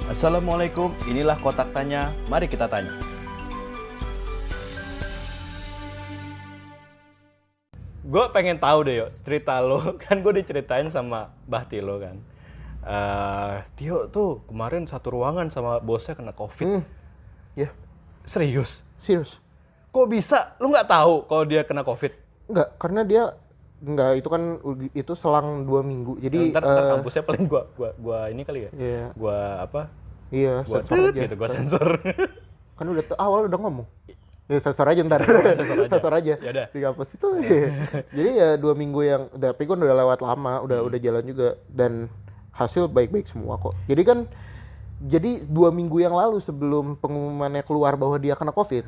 Assalamualaikum, inilah kotak tanya, mari kita tanya. Gue pengen tahu deh, yuk, cerita lo. Kan gue diceritain sama Mbah Tilo kan. Tio tuh kemarin satu ruangan sama bosnya kena COVID. Ya, Serius? serius. Kok bisa? Lu nggak tahu kalau dia kena COVID? Enggak, karena dia enggak, itu kan itu selang 2 minggu. Jadi Ntar kampusnya paling gua ini kali ya. Iya. Gua apa? Iya, Gua sensor aja. gitu, gua sensor. Kan awal udah ngomong. Ya sensor aja ntar. Sensor aja. Yaudah. Di kampus itu. Jadi ya 2 minggu yang tapi kan udah lewat lama, udah jalan juga dan hasil baik-baik semua kok. Jadi 2 minggu yang lalu sebelum pengumumannya keluar bahwa dia kena COVID,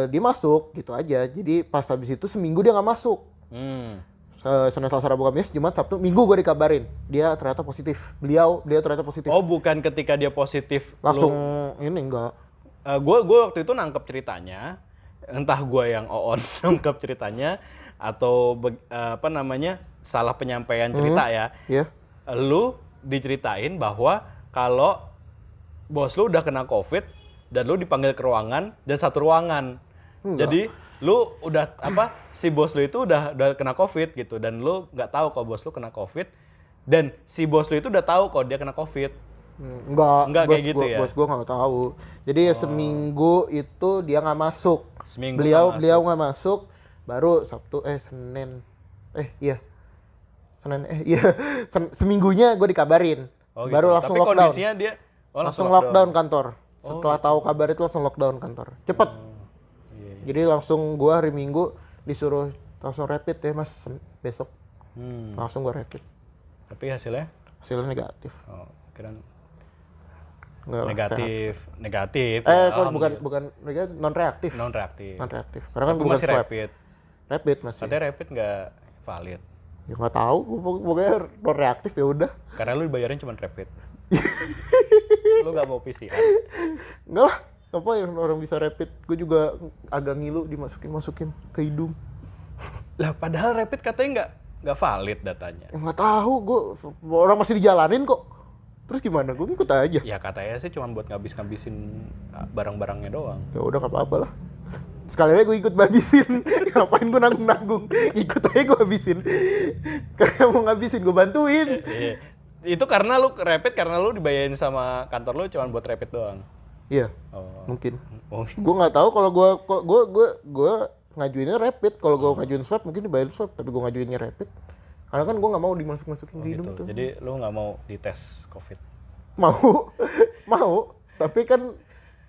dia masuk gitu aja. Jadi pas habis itu seminggu dia nggak masuk. Senin, Selasa, Rabu, Kamis, Jumat, Sabtu, Minggu gue dikabarin dia ternyata positif. Beliau ternyata positif. Oh, bukan ketika dia positif Langsung ini enggak. Gue waktu itu nangkep ceritanya, entah gue yang oon nangkep ceritanya atau salah penyampaian cerita ya. Iya. Lu diceritain bahwa kalau bos lu udah kena COVID dan lu dipanggil ke ruangan dan satu ruangan. Enggak. Jadi lu udah si bos lu itu udah kena COVID gitu dan lu nggak tahu kalau bos lu kena COVID dan si bos lu itu udah tahu kalau dia kena COVID. Enggak kayak gitu ya. Bos gue nggak tahu. Jadi seminggu itu dia nggak masuk. Seminggu Beliau nggak masuk. Baru Senin. Seminggunya gue dikabarin. Oh, gitu. Baru langsung tapi lockdown. Kondisinya dia langsung lockdown kantor. Setelah tahu kabar itu langsung lockdown kantor. Cepet. Iya. Jadi langsung gue hari Minggu disuruh langsung rapid ya mas besok. Langsung gue rapid. Tapi hasilnya negatif. Oh, kira Nggak, negatif. Bukan negatif, non reaktif. Karena kan Tapi bukan masih swab. rapid. Rapid masih. Katanya rapid nggak valid. Ya nggak tahu, pokoknya non reaktif ya udah. Karena lu dibayarin cuma rapid. Lu nggak mau PCR. Enggak lah, ngapain orang bisa rapid? Gue juga agak ngilu dimasukin ke hidung. Lah padahal rapid katanya nggak valid datanya. Ya nggak tahu, orang masih dijalanin kok. Terus gimana? Gue ngikut aja. Ya katanya sih cuma buat ngabisin barang-barangnya doang. Ya udah nggak apa-apa lah. Sekali aja gue ikut habisin. Ngapain gue nanggung-nanggung? Ikut aja gue habisin. Karena mau ngabisin gue bantuin. Itu karena lu rapid karena lu dibayarin sama kantor lu cuma buat rapid doang. Iya. Oh. Mungkin. Oh. Gue nggak tahu kalau gue ngajuinnya rapid. Kalau gue ngajuin swab mungkin dibayarin swab, tapi gue ngajuinnya rapid. Karena kan gue nggak mau dimasukin ke hidung Gitu. itu. Jadi lu nggak mau dites COVID? Mau. Tapi kan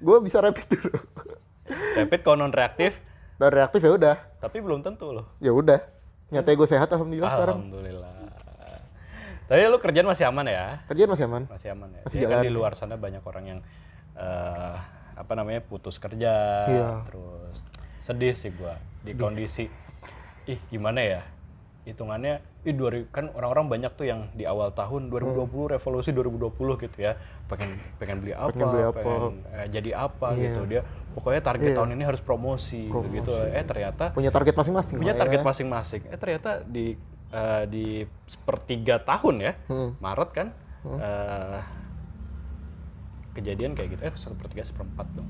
gue bisa rapid dulu. Rapid kalau non reaktif? Dan reaktif ya udah. Tapi belum tentu loh. Ya udah. Nyatanya gue sehat alhamdulillah sekarang. Alhamdulillah. Tapi lu kerjaan masih aman ya? Kerjaan masih aman. Masih aman ya. Masih Ya jalan. kan di luar sana banyak orang yang putus kerja, terus sedih sih gua di kondisi gimana ya? Hitungannya kan orang-orang banyak tuh yang di awal tahun 2020 revolusi 2020 gitu ya. Pengen beli apa, pengen jadi apa gitu. Dia pokoknya target tahun ini harus promosi. Gitu. Ternyata punya target masing-masing. Masing-masing. Ternyata di sepertiga tahun ya, Maret kan, kejadian kayak gitu, sepertiga seperempat dong.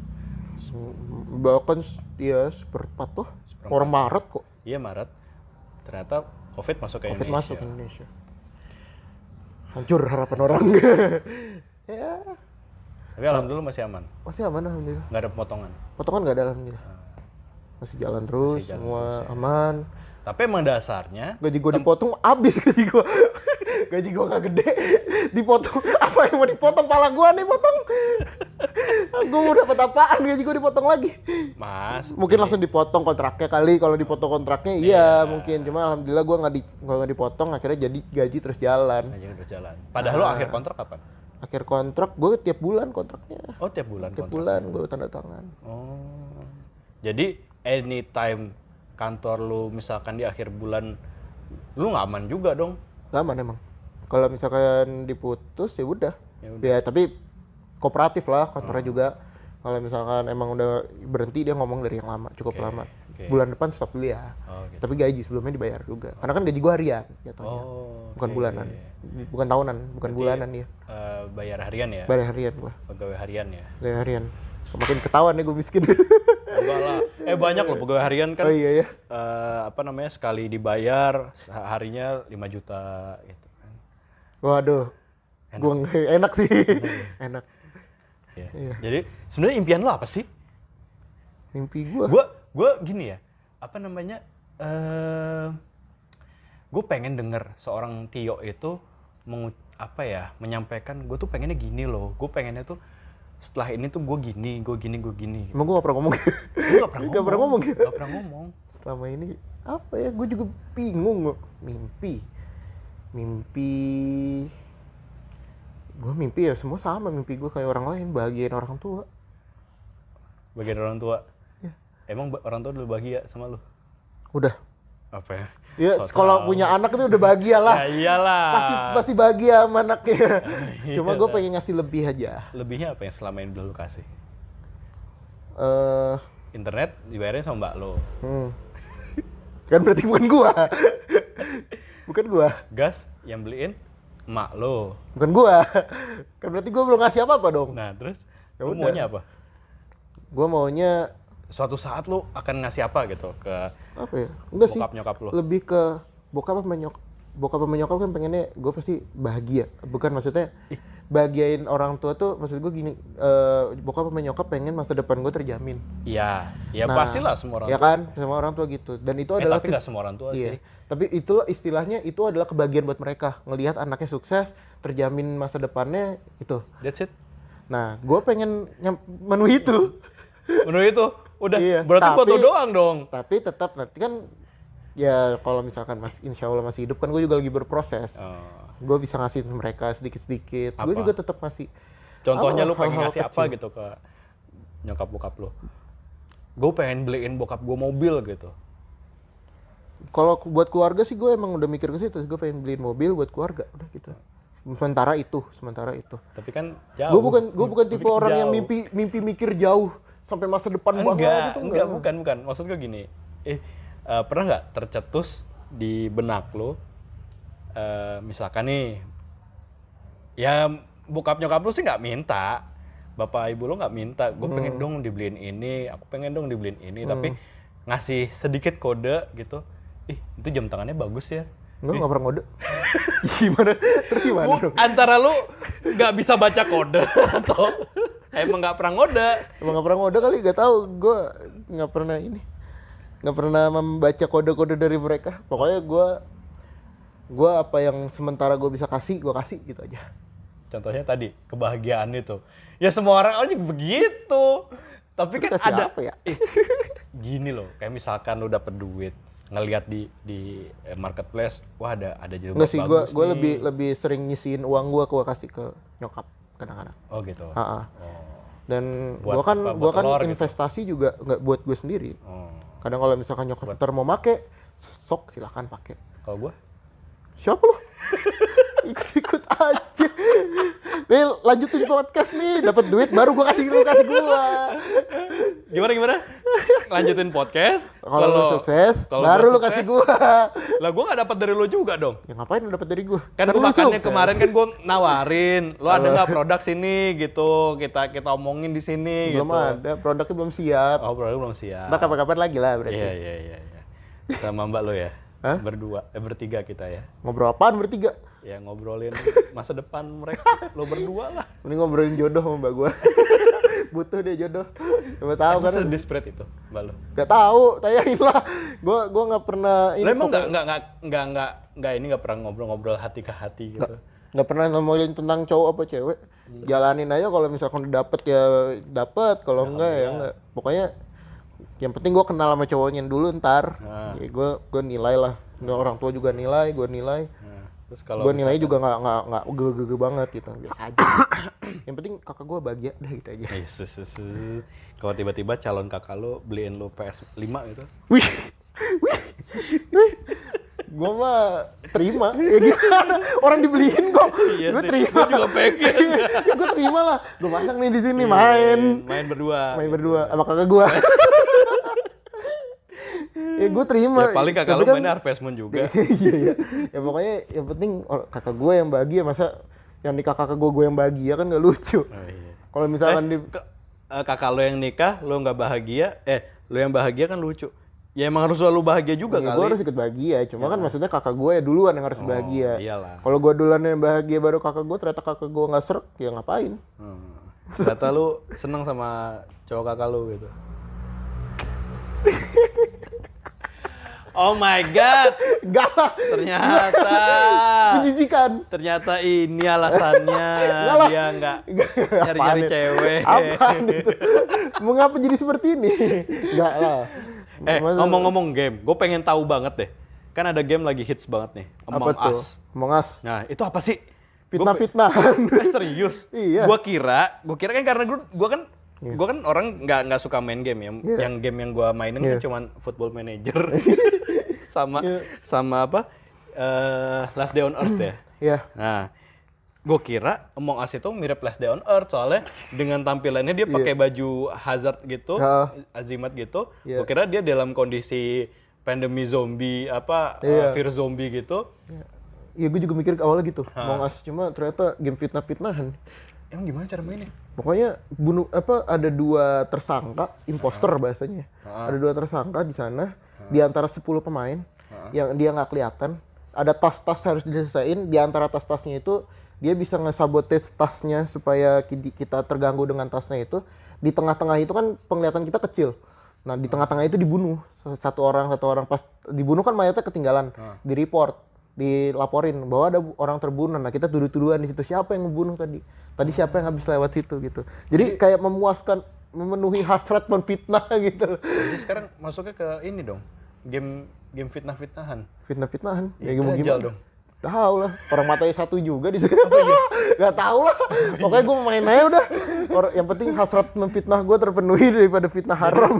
Bahkan ya seperempat tuh. Orang Maret kok. Iya Maret. Ternyata COVID masuk ke Indonesia. Hancur harapan orang. Ya. Tapi alhamdulillah masih aman. Masih aman alhamdulillah. Nggak ada pemotongan. Potongan nggak ada alhamdulillah. Masih jalan terus, semua aman. Tapi emang dasarnya gaji gue dipotong abis gaji gue. Gaji gue nggak gede, dipotong. Apa yang mau dipotong? Pala gue nih potong. Gue mau dapat apaan? Gaji gue dipotong lagi. Mas. Mungkin langsung dipotong kontraknya kali. Kalau dipotong kontraknya iya mungkin. Cuma alhamdulillah gue nggak dipotong. Akhirnya jadi gaji terus jalan. Padahal lo akhir kontrak kapan? Akhir kontrak gue tiap bulan kontraknya. Oh tiap bulan. Tiap bulan gue tanda tangan. Oh. Jadi anytime kantor lu misalkan di akhir bulan, lu nggak aman juga dong? Nggak aman emang. Kalau misalkan diputus ya udah. Ya tapi kooperatif lah kantornya juga. Kalau misalkan emang udah berhenti dia ngomong dari yang lama, cukup lama. Bulan depan stop dulu ya. Gitu. Tapi gaji sebelumnya dibayar juga. Karena kan gaji gua harian jatuhnya. Bukan bulanan. Bukan tahunan, bukan bulanan ya. bayar harian ya? Bayar harian gua. Pegawai harian ya? Bayar harian. Makin ketahuan ya gue miskin. Enggak lah. Banyak loh pegawai harian kan. Oh iya ya. Sekali dibayar harinya 5 juta gitu kan. Waduh. Gua enak sih. Enak. Iya. Iya. Jadi sebenarnya impian lo apa sih? Mimpi gua. Gue gini ya. Gue pengen denger seorang Tio itu menyampaikan gue tuh pengennya gini loh. Gue pengennya tuh setelah ini tuh gue gini. Emang gue gak pernah ngomong. Gue gak pernah ngomong. Gak pernah ngomong. Selama ini apa ya? Gue juga bingung. Mimpi ya semua sama. Mimpi gue kayak orang lain, bahagiain orang tua. Bagian orang tua. Ya. Emang orang tua udah bahagia sama lu? Udah. Apa ya? Ya kalau punya anak itu udah bahagia lah. Ya iyalah. Pasti bahagia sama anaknya. Cuma gue Iyalah. pengen ngasih lebih aja. Lebihnya apa yang selama ini udah lu kasih? Eh, Internet dibayarin sama mbak lo. Kan berarti bukan gua. Bukan gua. Gas yang beliin emak lo. Bukan gua. Kan berarti gua belum ngasih apa-apa dong. Nah terus Ya lu udah. maunya apa? Gua maunya Suatu saat lu akan ngasih apa gitu ke apa ya? Enggak sih. bokap nyokap lu? Lebih ke bokap sama nyokap kan pengennya gue pasti bahagia. Bukan maksudnya bahagiain orang tua tuh maksud gue gini, bokap sama nyokap pengen masa depan gue terjamin. Iya, ya Nah, pastilah semua orang ya tua. kan, semua orang tua gitu. Dan itu adalah Tapi nggak semua orang tua iya. sih. Tapi itu istilahnya itu adalah kebahagiaan buat mereka ngelihat anaknya sukses, terjamin masa depannya itu. That's it. Nah, gue pengen memenuhi itu. Menurut itu udah Iya, berarti buat tapi- lo doang dong. Tapi tetap nanti kan ya kalau misalkan insya Allah masih hidup kan gue juga lagi berproses. Oh. Gue bisa ngasih mereka sedikit-sedikit. Apa? Gue juga tetap ngasih. Contohnya Apa, lu pengen hal-hal ngasih apa kecil. gitu ke nyokap bokap lu? Gue pengen beliin bokap gue mobil gitu. Kalau buat keluarga sih gue emang udah mikir ke situ. Gue pengen beliin mobil buat keluarga. Udah gitu. Sementara itu. Tapi kan jauh. Gue bukan tipe Mikir orang yang jauh. mimpi mikir jauh sampai masa depan banget gitu. Enggak, bukan. Maksud gue gini. Pernah nggak tercetus di benak lu? Misalkan nih, ya bokap nyokap lu sih nggak minta, bapak ibu lu nggak minta. Gue pengen dong dibeliin ini, aku pengen dong dibeliin ini. Tapi ngasih sedikit kode gitu. Itu jam tangannya bagus ya. Enggak pernah ngode. Gimana? Terus gimana dong? Antara lu nggak bisa baca kode atau emang nggak pernah ngode. Emang gak pernah ngode kali, gak tahu. Gue gak pernah gak pernah membaca kode-kode dari mereka. Pokoknya gue apa yang sementara gue bisa kasih, gue kasih gitu aja. Contohnya tadi kebahagiaan itu. Ya semua orang juga begitu. Tapi kan Kasih ada apa ya? gini loh, kayak misalkan lu dapet duit, ngelihat di marketplace, wah ada jilbab Enggak sih, bagus gue nih. lebih sering nyisiin uang gue kasih ke nyokap kadang-kadang. Oh gitu. Ha-ha. Oh. Dan Buat gue apa? Buat kan telur gitu? investasi juga nggak buat gue sendiri. Oh. Kadang kalau misalkan nyokap ntar mau make, sok silahkan pakai. Kalau gua Siapa lu? Ikut-ikut aja. Nih lanjutin podcast nih, dapat duit baru gua kasih gua. gimana? Lanjutin podcast. Kalau lu sukses, kalau baru gua lu kasih sukses, gua. Lah gua nggak dapat dari lu juga dong. Ya ngapain lu dapat dari gua? Kan lu gua makanya sukses. kemarin kan gua nawarin, lu ada nggak produk sini gitu, kita omongin di sini belum gitu. ada, produknya belum siap. Oh, produk belum siap. Ntar kapan-kapan lagi lah berarti. Iya. Sama mbak lo ya? Hah? Bertiga kita ya. Ngobrol apaan bertiga? Ya ngobrolin masa depan mereka, lo berdua lah. Mending ngobrolin jodoh sama mbak gua. Butuh dia jodoh. Coba tahu kan. Sedesperate itu mbak lo. Gak tahu, tanyain lah. Gua nggak pernah Lo emang pokoknya- nggak pernah ngobrol hati ke hati gitu. nggak pernah ngomongin tentang cowok apa cewek. Jalanin aja, kalau misalkan dapet ya dapet, kalau enggak ya enggak. Pokoknya yang penting gue kenal sama cowoknya dulu ntar. Nah. Ya gue nilai lah. Nggak, orang tua juga nilai, gue nilai. Nah, terus kalau Gue nilai juga nggak gege banget gitu, biasa aja. Yang penting kakak gue bahagia, dah gitu aja. Yesus. Kalau tiba-tiba calon kakak lo beliin lo PS5 gitu. Wih, gue mah terima. Ya gimana? Orang dibeliin kok, Iya gue sih, terima. gua juga pengen. Gue terima lah. Gue masang nih di sini main berdua. berdua sama kakak gue. Ya gue terima. Ya paling kakak Tapi lo mainnya Harvest Moon juga. Iya. Ya pokoknya yang penting kakak gue yang bahagia, masa yang nikah kakak gue yang bahagia kan nggak lucu. Oh, iya. Kalau misalkan Kakak lo yang nikah, lo nggak bahagia, lo yang bahagia kan lucu. Ya emang harus selalu bahagia juga ya, kali. gue harus ikut bahagia, cuma kan maksudnya kakak gue ya duluan yang harus bahagia. Iyalah. Kalau gue duluan yang bahagia baru kakak gue, ternyata kakak gue nggak srek, ya ngapain? Ternyata lu seneng sama cowok kakak lu gitu. Oh my god, Enggak lah, ternyata menjijikan. ini alasannya Enggak lah. dia nggak nyari-nyari Apaan? cewek. Apaan itu? Mengapa jadi seperti ini? Enggak lah. Ngomong-ngomong game, gue pengen tahu banget deh. Kan ada game lagi hits banget nih, Among Apa tuh? Us. Among Us. Nah, itu apa sih? Fitnah-fitnahan. Serius? Iya. Gua kira kan karena gua kan orang nggak suka main game ya. Iya. Yang game yang gua mainin kan cuman Football Manager sama apa? Last Day on Earth ya. Iya. Nah, gua kira Among Us itu mirip Last Day on Earth soalnya dengan tampilannya dia pakai baju hazard gitu, azimat gitu. Gua kira dia dalam kondisi pandemi zombie virus zombie gitu. Iya, gue juga mikir awalnya gitu. Among Us, cuma ternyata game fitnah-fitnahan. Emang gimana cara mainnya? Pokoknya ada 2 tersangka, imposter bahasanya. Ada 2 tersangka di sana, di antara 10 pemain yang dia nggak kelihatan. Ada tas-tas harus diselesain, di antara tas-tasnya itu dia bisa nge-sabotage tasnya supaya kita terganggu dengan tasnya itu. Di tengah-tengah itu kan penglihatan kita kecil. Nah, di tengah-tengah itu dibunuh. Satu orang pas dibunuh kan mayatnya ketinggalan, di-report, dilaporin bahwa ada orang terbunuh. Nah, kita tuduh-tuduhan di situ, siapa yang ngebunuh tadi siapa yang habis lewat situ gitu. Jadi kayak memenuhi hasrat menfitnah gitu. Jadi sekarang masuknya ke ini dong, game fitnah-fitnahan. Fitnah-fitnahan. Ya, mau Dajjal gimana dong. Tahu lah, orang matanya 1 juga di sini. Gak tahu lah. Pokoknya gue main aja udah. Yang penting hasrat memfitnah gue terpenuhi daripada fitnah haram.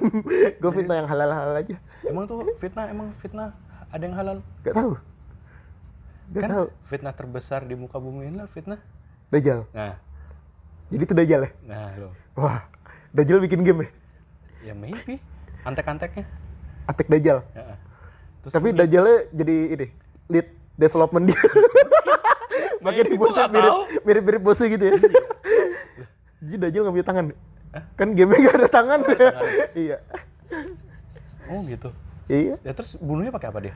Gue fitnah yang halal-halal aja. Emang fitnah ada yang halal? Gak tahu. Gak tahu. Fitnah terbesar di muka bumi ini lah fitnah Dajjal. Nah, jadi itu Dajjal ya? nah lo. Wah, Dajjal bikin game ya? Ya maybe, antek-anteknya. Attack Dajjal. Ya. Terus Tapi Dajjalnya jadi ini, lead development dia. Makanya dibuat mirip-mirip bosnya gitu ya. Jadi Dajjal nggak punya tangan. Kan gamenya nggak ada tangan. Iya. Oh gitu. Iya. Ya terus bunuhnya pakai apa dia?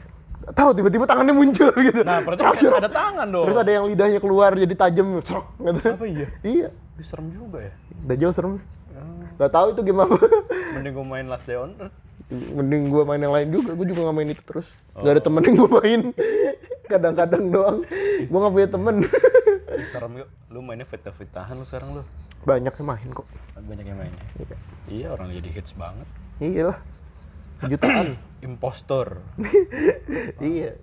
Tahu tiba-tiba tangannya muncul gitu. Nah, berarti ada tangan dong. Terus ada yang lidahnya keluar jadi tajam, gitu. Apa iya? Iya. Serem juga ya. Dajjal serem. Gak tahu itu game apa. Mending gue main Last Day on Earth. Mending gue main yang lain juga. Gue juga gak main itu terus. Gak ada temen yang gue main. Kadang-kadang doang. Gue gak punya temen. Serem yuk. Lu mainnya fitnah-fitnahan lu sekarang lu. Banyak yang main kok. Banyak yang mainnya. Iya, orang jadi hits banget. Iya lah. Jutaan. Impostor. Iya.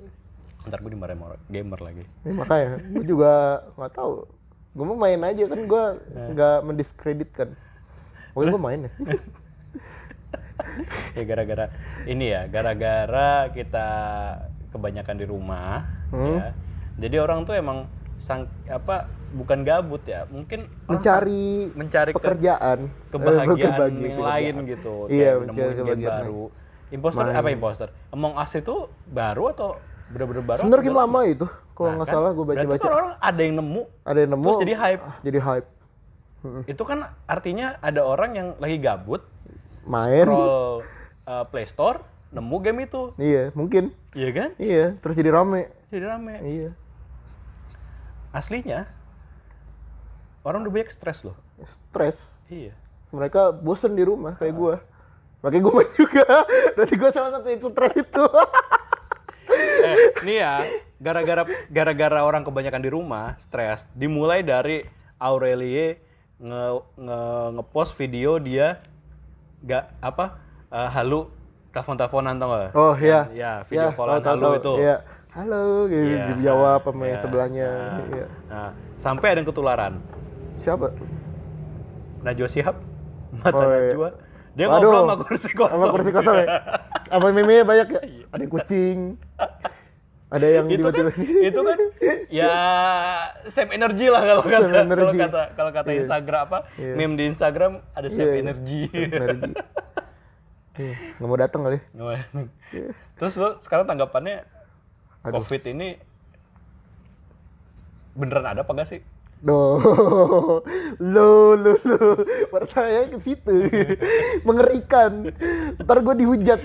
Ntar gue dimarahin orang gamer lagi. Makanya, gue juga nggak tahu. Gue mau main aja kan, gue nggak mendiskreditkan. Pokoknya gue main ya. Ya gara-gara kita kebanyakan di rumah, ya. Jadi orang tuh emang bukan gabut ya, mungkin mencari pekerjaan, kebahagiaan yang lain gitu. Iya, mencari kebahagiaan baru. Imposter apa imposter? Among Us itu baru atau bener-bener baru? Sebenarnya game lama itu, kalau nggak salah gue baca-baca. Berarti orang ada yang nemu. Terus jadi hype. Jadi hype. Itu kan artinya ada orang yang lagi gabut, main, scroll Play Store, nemu game itu. Iya, mungkin. Iya kan? Iya, terus jadi rame. Iya. Aslinya orang udah banyak stres loh. Stres. Iya. Mereka bosen di rumah kayak gue. Makanya gue main juga. Berarti gue salah satu itu stres itu. Nih ya, gara-gara orang kebanyakan di rumah, stres. Dimulai dari Aurelie nge-post video dia halu telepon-teleponan tau gak? Oh iya. Ya, video callan halu itu. Iya. Halo, gitu dijawab sama yang sebelahnya. Iya. Nah, sampai ada yang ketularan. Siapa? Najwa Shihab. Najwa. Dia ngobrol sama kursi kosong. Sama kursi kosong ya? Apa meme-nya banyak ya? Ada yang kucing. Ada yang tiba-tiba. Itu kan ya save energy lah kalau kata Iya. Instagram meme di Instagram ada save energy. Nggak mau datang kali. Terus lo sekarang tanggapannya COVID ini beneran ada apa nggak sih? Duh, lo, pertanyaan ke situ, mengerikan. Ntar gue dihujat.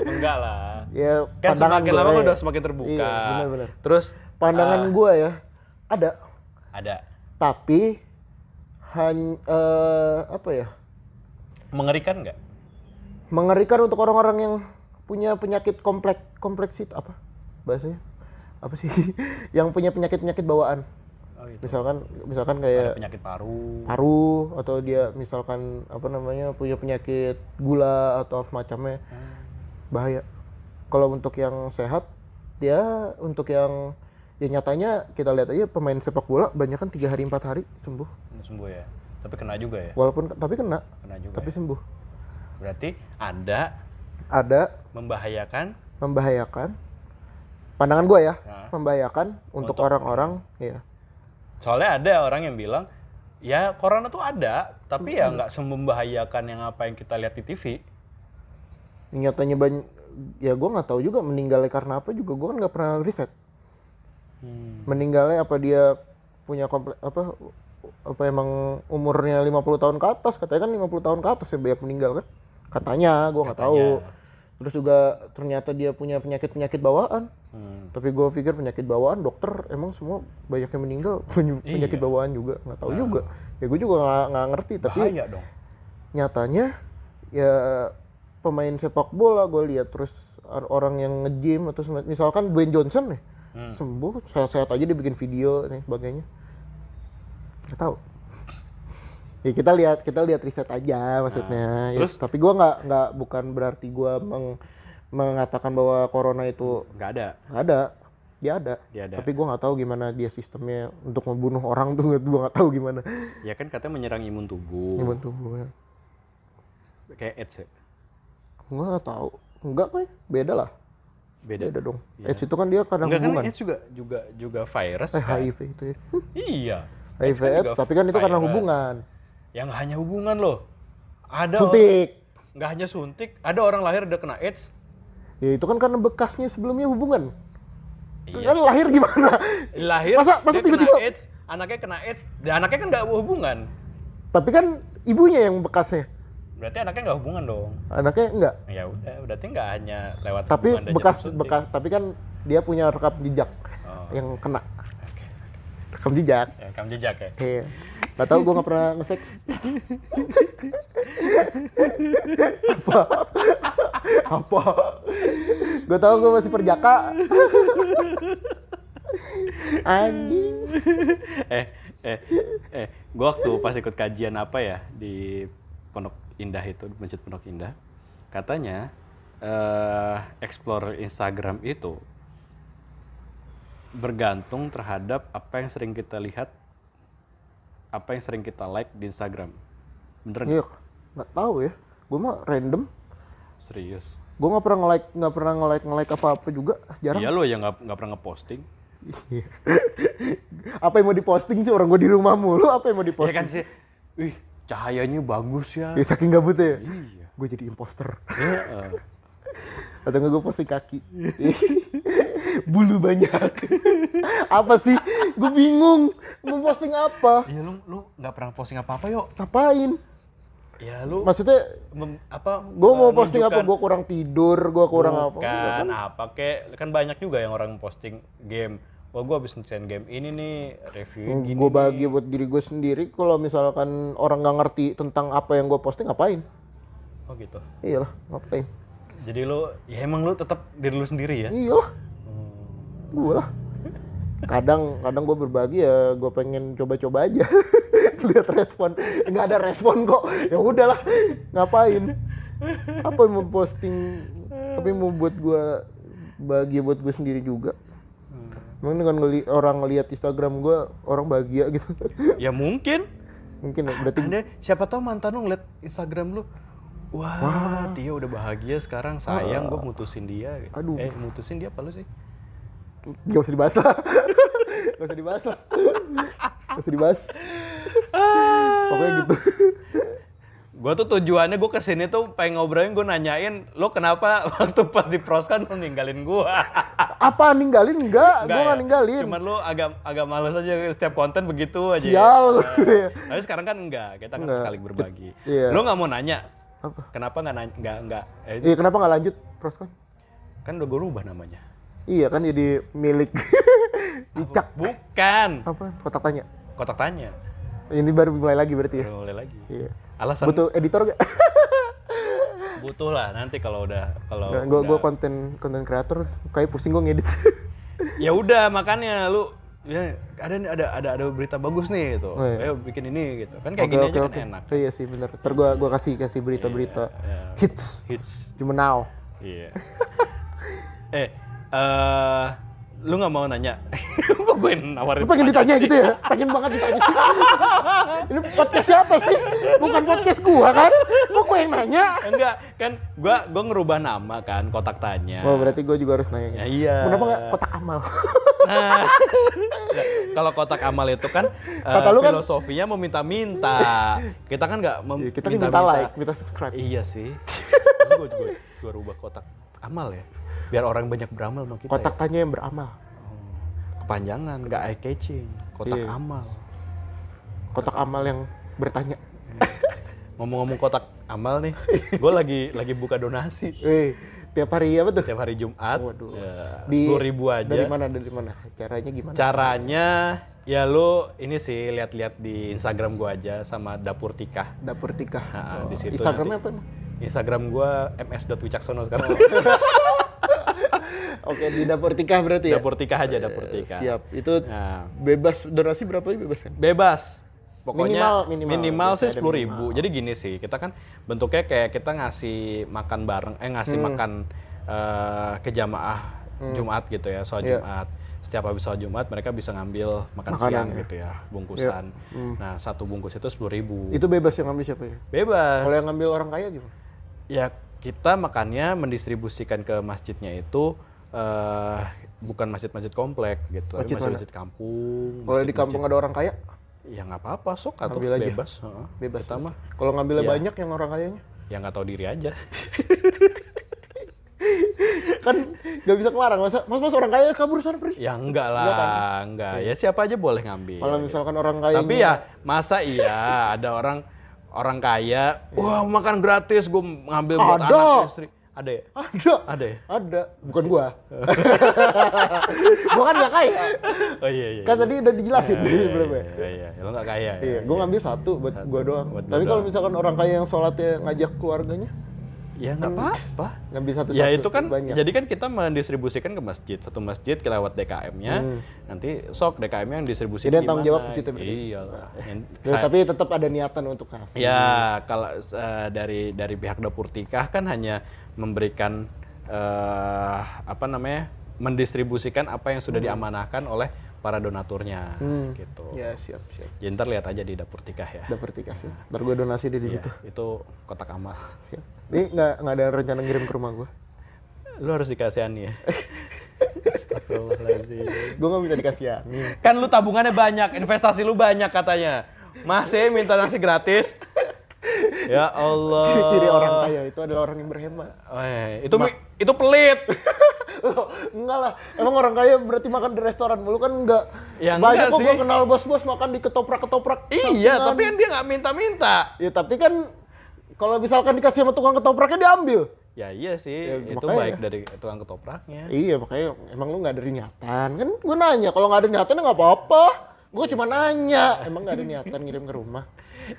Enggak lah. Ya, Kan pandangan semakin gue, lama kan ya. udah semakin terbuka. Iya, benar-benar. Terus Pandangan gue ya, ada. Tapi apa ya? mengerikan nggak? Mengerikan untuk orang-orang yang punya penyakit kompleks itu apa bahasanya? Apa sih? Yang punya penyakit bawaan. Oh, gitu. Misalkan kayak Ada penyakit paru. atau dia misalkan apa namanya punya penyakit gula atau semacamnya. Bahaya. Kalau untuk yang sehat, ya untuk yang ya nyatanya kita lihat aja pemain sepak bola banyak kan 3 hari 4 hari sembuh. Sembuh ya. Tapi kena juga ya. Tapi kena juga. tapi ya? sembuh. Berarti ada membahayakan. Pandangan gue ya, Nah. membahayakan untuk orang-orang ya. Soalnya ada orang yang bilang, ya corona tuh ada, tapi ya nggak semembahayakan yang apa yang kita lihat di TV. Nyatanya ya gue nggak tahu juga meninggalnya karena apa juga, gue kan nggak pernah riset. Meninggalnya apa dia punya apa emang umurnya 50 tahun ke atas, katanya kan 50 tahun ke atas ya banyak meninggal kan. Katanya, gue nggak tahu. Terus juga ternyata dia punya penyakit bawaan. Tapi gue pikir penyakit bawaan dokter emang semua banyak yang meninggal penyakit bawaan juga, nggak tahu juga. Ya gue juga nggak ngerti. Tapi bahaya dong. Nyatanya ya pemain sepak bola gue lihat terus orang yang nge-gym atau misalkan Dwayne Johnson nih sembuh sehat-sehat aja dia bikin video dan sebagainya. Nggak tahu. Ya kita lihat riset aja maksudnya. Terus? Ya, tapi gue bukan berarti gue mengatakan bahwa corona itu nggak ada. Dia ada. Tapi gue nggak tahu gimana dia sistemnya untuk membunuh orang tuh, gue nggak tahu gimana. Ya kan katanya menyerang imun tubuh. Ya. Kayak AIDS ya? Gue nggak tahu. Enggak kan? Beda lah. Beda dong. Ya. AIDS itu kan dia kadang hubungan. Kan AIDS juga virus. Kan? HIV itu ya. Iya. HIV AIDS, tapi kan itu karena hubungan. Ya nggak hanya hubungan loh. Ada suntik. Nggak hanya suntik, ada orang lahir udah kena AIDS. Ya itu kan karena bekasnya sebelumnya hubungan. Iya. Kan lahir gimana? Lahir masa tiba-tiba kena AIDS, anaknya kena AIDS, dan anaknya kan nggak hubungan. Tapi kan ibunya yang bekasnya. Berarti anaknya nggak hubungan dong. Anaknya enggak. Ya udah, berarti nggak hanya lewat tapi hubungan bekas, tapi kan dia punya rekam jejak yang kena. Rekam jejak. Ya, rekam jejak ya. Iya. Gak tau, gue gak pernah nge-seks. Apa? Gue tau gue masih perjaka. Anjing. Gue waktu pas ikut kajian apa ya di Pondok Indah itu, di Masjid Pondok Indah, katanya explore Instagram itu bergantung terhadap apa yang sering kita lihat, apa yang sering kita like di Instagram. Bener nggak? Iya, nggak tahu ya. Gue mah random. Serius. Gue nggak pernah nge-like apa-apa juga, jarang. Iya lo yang nggak pernah ngeposting. Iya. Apa yang mau diposting sih, orang gue di rumah mulu, apa yang mau diposting? Iya kan sih. Wih, cahayanya bagus ya. Ya saking gabutnya ya. Iya. Gue jadi imposter. Iya. Atau nggak gue posting kaki. Bulu banyak. Apa sih? Gue bingung mau posting apa. Iya lu nggak pernah posting apa-apa yuk. Ngapain? Ya lu. Maksudnya gue mau posting apa? Gue kurang tidur, gue kurang apa? Bukan apa kayak kan banyak juga yang orang posting game. Wah gue habis ngecain game ini nih, review gini. Gue bagi buat diri gue sendiri. Kalau misalkan orang nggak ngerti tentang apa yang gue posting, ngapain? Oh gitu. Iyalah, ngapain? Jadi lu, ya emang lu tetap diri lu sendiri ya? Iyalah. Gue lah. Kadang gue berbagi ya, gue pengen coba-coba aja. Lihat respon, nggak ada respon kok. Ya udahlah, ngapain? Apa yang mau posting? Apa yang mau buat gue bahagia buat gue sendiri juga? Emang dengan orang ngelihat Instagram gue, orang bahagia gitu? Ya mungkin ya, berarti. Anda, siapa tahu mantan lu ngeliat Instagram lu. Wah, Tio udah bahagia sekarang, sayang gue mutusin dia. Aduh. Mutusin dia apa lu sih? Gak usah dibahas lah. Gak usah dibahas. Pokoknya gitu. Gue tuh tujuannya gue kesini tuh pengen ngobrolin, gue nanyain lo kenapa waktu pas di Proskan lo ninggalin gue. Apa ninggalin? Enggak, gue nggak ya? ninggalin. Cuman lu agak males aja setiap konten begitu aja. Sial. Tapi sekarang kan enggak, kita kan sekali berbagi. Iya. Lu nggak mau nanya? Apa? Kenapa nggak? Iya, kenapa nggak lanjut Proskon? Kan udah gue rubah namanya. Iya kan jadi milik Dicak. Bukan. Apa? Kotak tanya. Kotak tanya. Ini baru mulai lagi berarti ya? Baru mulai lagi. Iya. Alasan Butuh editor gak? butuh lah nanti kalau udah Gue konten kreator kayak pusing gue ngedit. Ya udah makanya lu ya ada berita bagus nih gitu. Oh, iya. Ayo bikin ini gitu. Kan kayak gini aja kan enak. Iya sih benar. Ntar gue kasih berita-berita Iya. hits. Cuma now. Iya. Lu nggak mau nanya? Kok gue nawarin? Lu pengen ditanya gitu ya? Pengen banget ditanya sih. Ini podcast siapa sih? Bukan podcast gua kan? Kok gue yang nanya? Enggak, kan gua ngerubah nama kan, kotak tanya. Oh, berarti gua juga harus nanya. Ya, iya. Kenapa nggak kotak amal? Nah, kalau kotak amal itu kan Kata lu kan- filosofinya meminta-minta. Kita kan nggak Kita kan minta like, minta subscribe. Iya sih. Tapi gua rubah kotak amal ya. Biar orang banyak beramal sama kita. Kotak ya. tanya yang beramal. Kepanjangan, nggak eye catching. Kotak Iya. amal. Kotak amal yang bertanya. Ngomong-ngomong kotak amal nih, gue lagi buka donasi. Tiap hari apa tuh? Tiap hari Jumat. Waduh. Ya, Di- 10.000 aja. Dari mana? Caranya gimana? Caranya ya lu ini sih lihat-lihat di Instagram gua aja sama Dapur Tikah. Dapur Tikah. Nah, di situ Instagramnya nanti. apa emang? Instagram gua ms.wicaksono sekarang. Oke, di Dapur Tikah berarti ya? Dapur Tikah aja, Dapur Tikah. Siap. Itu Nah, bebas, donasi berapa ya bebas kan? bebas. Pokoknya Minimal sih biasanya ada 10.000. Jadi gini sih, kita kan bentuknya kayak kita ngasih makan bareng, ngasih makan ke jamaah Jumat gitu ya, sholat Iya. Jumat. Setiap habis sholat Jumat mereka bisa ngambil makan Makanan, siang ya. gitu ya, bungkusan. Iya. Nah, satu bungkus itu 10.000. Itu bebas yang ngambil siapa ya? Bebas. Kalau yang ngambil orang kaya gimana? Ya kita makannya mendistribusikan ke masjidnya itu bukan masjid-masjid komplek gitu, Masjid mana? masjid kampung. Kalau di kampung ada orang kaya, Ya nggak apa-apa, sok atau Ngambil aja. bebas. Heeh. bebas. Kita mah Kalau ngambilnya Iya. banyak yang orang kayanya, ya nggak tahu diri aja. kan nggak bisa kelarang. Mas orang kaya kabur sana pergi. Ya enggak Enggak kan? lah, enggak. Ya siapa aja boleh ngambil. Kalau misalkan orang kaya, Tapi ya masa iya ada orang kaya, wah makan gratis, gue ngambil buat Ada. anak istri. Ada ya? ada, Ada ya? ada. Bukan gua. Gua kan nggak kaya. Oh iya iya. Kan tadi udah dijelasin belum ya? Iya, lo nggak kaya ya? Iya, gua ngambil satu buat gua doang. buat lo Tapi kalau doang. misalkan orang kaya yang sholatnya ngajak keluarganya, Ya nggak apa-apa. ngambil satu-satu. Ya itu kan, banyak. jadi kan kita mendistribusikan ke masjid. Satu masjid kita lewat DKM-nya, nanti sok DKM-nya yang distribusi Jadi yang gimana. tanggung jawab ke situ berarti. Iyalah. Ya, tapi tetap ada niatan untuk kasih. Ya kalau dari pihak Dapur Tikah kan hanya memberikan mendistribusikan apa yang sudah diamanahkan oleh para donaturnya gitu. Ya siap. Ya, ntar lihat aja di Dapur Tikah ya. Dapur Tikah sih. Ntar gua donasi di Iya, situ. itu kotak amal. Siap. Ini nggak ada rencana ngirim ke rumah gua. Lu harus dikasihani ya. Astagfirullahaladzim. Gua nggak minta dikasihani. Kan lu tabungannya banyak, investasi lu banyak katanya. Masih minta nasi gratis? Ya Allah. Ciri-ciri orang kaya itu adalah orang yang berhemat. Oh, iya. Itu pelit. Loh, enggak lah. Emang orang kaya berarti makan di restoran mulu kan enggak? Ya, Banyak enggak kok sih. gua kenal bos-bos makan di ketoprak-ketoprak. Iya, sampingan. tapi kan dia nggak minta-minta. Ya tapi kan kalau misalkan dikasih sama tukang ketopraknya diambil. Ya iya sih, Ya, itu makanya. baik dari tukang ketopraknya. Iya makanya emang lu nggak ada niatan kan? Gue nanya kalau nggak ada niatan nggak apa-apa. Gue cuma nanya. Emang nggak ada niatan ngirim ke rumah.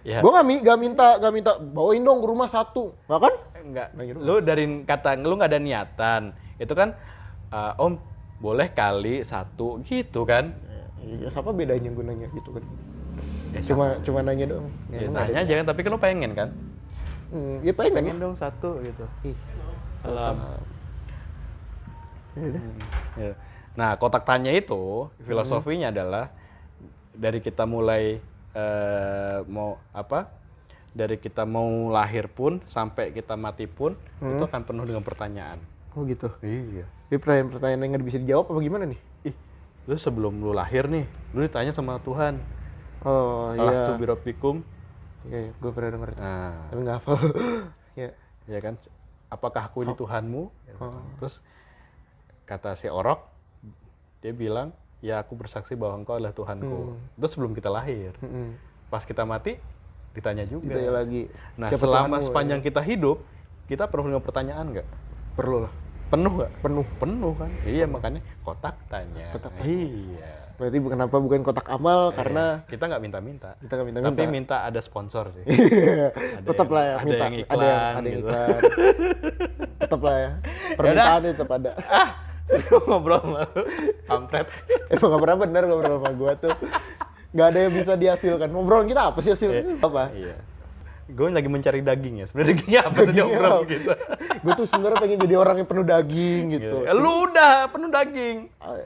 Ya, Gue nggak minta bawain dong ke rumah satu, nggak kan? enggak. Nggak gitu. Lu dari kata lu nggak ada niatan, itu kan Om boleh kali satu gitu kan? Iya, siapa bedanya gue nanya gitu kan? Ya, Cuma nanya doang. Ya, Emang nggak tanya ada. aja kan, tapi kan lu pengen kan? Ya pengen. Pengen dong satu gitu. Ih, Salam. Ya udah. Ya. Nah, kotak tanya itu filosofinya adalah dari kita mulai dari kita mau lahir pun sampai kita mati pun itu akan penuh dengan pertanyaan. Oh gitu. Iya. Ini pertanyaan yang nggak bisa dijawab apa gimana nih? Ih, lu sebelum lu lahir nih, lu ditanya sama Tuhan. Oh iya. Alastu birabbikum. Iya, gue pernah denger. Nah, Tapi nggak hafal. Ya. ya kan? Apakah aku ini Tuhanmu? Oh. Terus kata si Orok, Dia bilang, ya aku bersaksi bahwa engkau adalah Tuhanku. Itu sebelum kita lahir. Pas kita mati, ditanya juga. Ditanya lagi. Nah, Siapa selama Tuhanmu, sepanjang kita hidup, kita perlu dengan pertanyaan nggak? Perlu lah. Penuh nggak? Penuh Kan? Iya, makanya kotak tanya. Iya. Berarti kenapa bukan kotak amal? Karena kita nggak minta-minta. kita nggak minta-minta. Tapi minta ada sponsor sih. Tetap lah ya, ada minta. yang iklan, ada yang gitu. iklan. Tetap lah ya. Permintaan tetap ada. Ngobrol sama lu, kampret. Emang gak pernah bener ngobrol sama gua tuh. Gak ada yang bisa dihasilkan. Ngobrol kita apa sih hasilnya? Apa? Iya. Gue lagi mencari daging ya. Sebenarnya dagingnya apa sih di obrolan kita? Gue tuh sebenarnya pengen jadi orang yang penuh daging gitu. Lu udah penuh daging.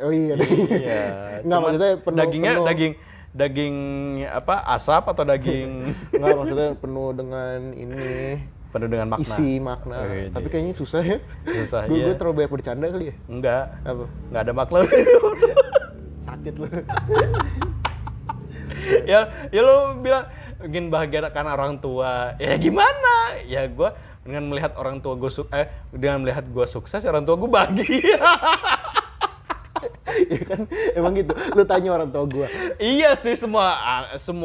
Oh iya. Iya. Nggak, maksudnya penuh, dagingnya daging apa? Asap atau daging? Nggak, maksudnya penuh dengan ini. Penuh dengan makna. Isi makna. Oh, iya. Tapi kayaknya susah ya. Susah, Gue iya. terlalu banyak bercanda kali ya. Enggak. Apa? Enggak ada makna. Sakit lu. ya lu bilang ingin bahagia karena orang tua. Ya gimana? Ya gue dengan melihat orang tua gue dengan melihat gue sukses, orang tua gue bahagia. Ya kan emang gitu. Lu tanya orang tua gue. Iya sih, semua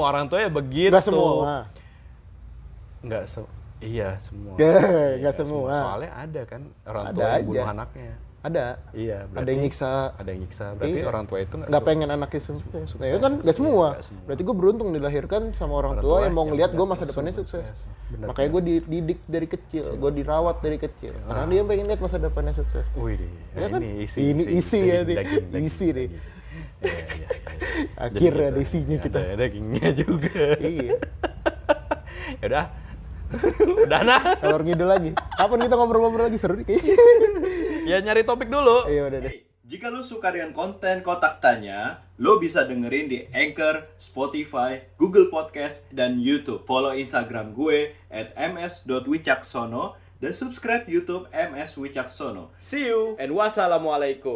orang tua ya begitu. Gak semua. Iya semua. Gak semua. Soalnya ada kan orang Ada tua yang aja. bunuh anaknya. Ada. Iya. Berarti Ada yang nyiksa. Ada yang nyiksa. Berarti Iya. orang tua itu nggak pengen anaknya sukses. Nah, ya kan nggak semua. Berarti gue beruntung dilahirkan sama orang tua yang mau ngelihat gue masa depannya sukses. Bener, Makanya gue dididik dari kecil, gue dirawat dari kecil. Karena dia pengen lihat masa depannya sukses. Wih, Ya kan? ini Isi ya nih. Isi nih. Iya. Akhirnya ada isinya kita. Ada dagingnya juga. Iya. Ya udah. Udah nah. Kalau ngidul lagi. Kapan kita ngobrol-ngobrol lagi seru nih kayaknya. Ya nyari topik dulu. Iya udah deh. Jika lo suka dengan konten Kotak Tanya, lo bisa dengerin di Anchor, Spotify, Google Podcast, dan YouTube. Follow Instagram gue @ms.wicaksono dan subscribe YouTube MS Wicaksono. See you and wassalamualaikum.